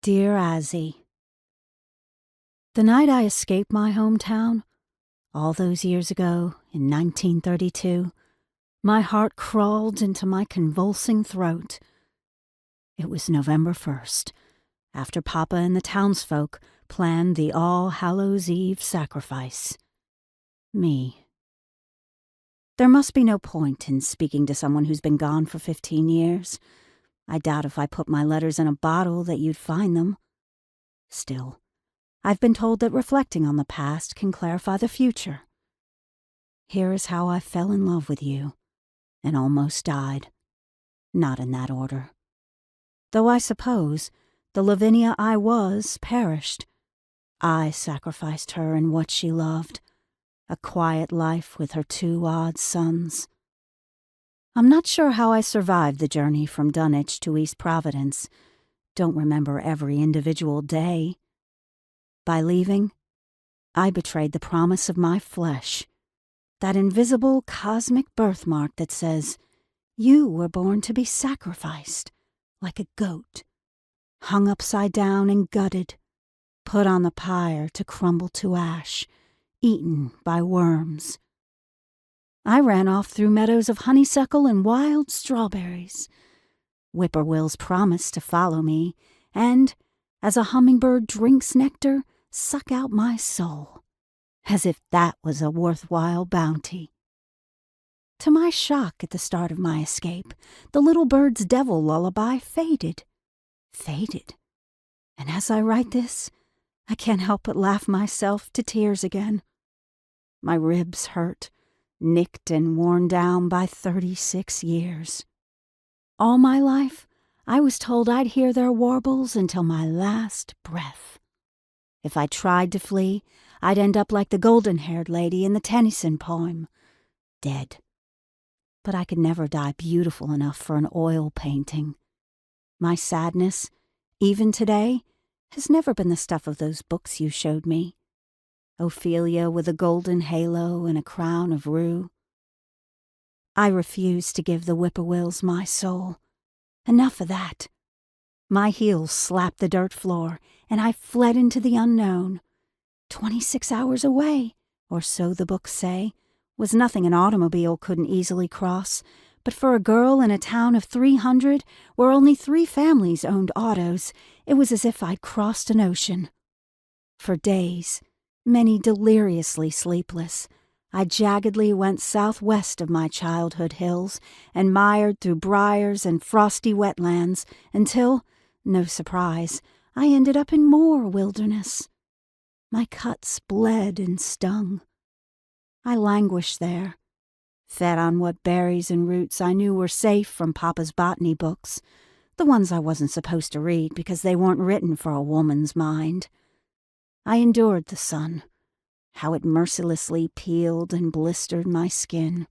Dear Azzie, the night I escaped my hometown, all those years ago in 1932, my heart crawled into my convulsing throat. It was November 1st, after Papa and the townsfolk planned the All Hallows Eve sacrifice. Me. There must be no point in speaking to someone who's been gone for 15 years. I doubt if I put my letters in a bottle that you'd find them. Still, I've been told that reflecting on the past can clarify the future. Here is how I fell in love with you, and almost died. Not in that order. Though I suppose the Lavinia I was perished. I sacrificed her and what she loved, a quiet life with her 2 odd sons. I'm not sure how I survived the journey from Dunwich to East Providence. Don't remember every individual day. By leaving, I betrayed the promise of my flesh, that invisible cosmic birthmark that says, you were born to be sacrificed, like a goat, hung upside down and gutted, put on the pyre to crumble to ash, eaten by worms. I ran off through meadows of honeysuckle and wild strawberries. Whippoorwills promised to follow me, and, as a hummingbird drinks nectar, suck out my soul, as if that was a worthwhile bounty. To my shock at the start of my escape, the little bird's devil lullaby faded. And as I write this, I can't help but laugh myself to tears again. My ribs hurt, nicked and worn down by 36 years. All my life, I was told I'd hear their warbles until my last breath. If I tried to flee, I'd end up like the golden-haired lady in the Tennyson poem, dead. But I could never die beautiful enough for an oil painting. My sadness, even today, has never been the stuff of those books you showed me. Ophelia with a golden halo and a crown of rue. I refuse to give the whippoorwills my soul. Enough of that. My heels slapped the dirt floor, and I fled into the unknown. 26 hours away, or so the books say, was nothing an automobile couldn't easily cross, but for a girl in a town of 300, where only 3 families owned autos, it was as if I'd crossed an ocean. For days, many deliriously sleepless, I jaggedly went southwest of my childhood hills and mired through briars and frosty wetlands until, no surprise, I ended up in more wilderness. My cuts bled and stung. I languished there, fed on what berries and roots I knew were safe from Papa's botany books, the ones I wasn't supposed to read because they weren't written for a woman's mind. I endured the sun, how it mercilessly peeled and blistered my skin.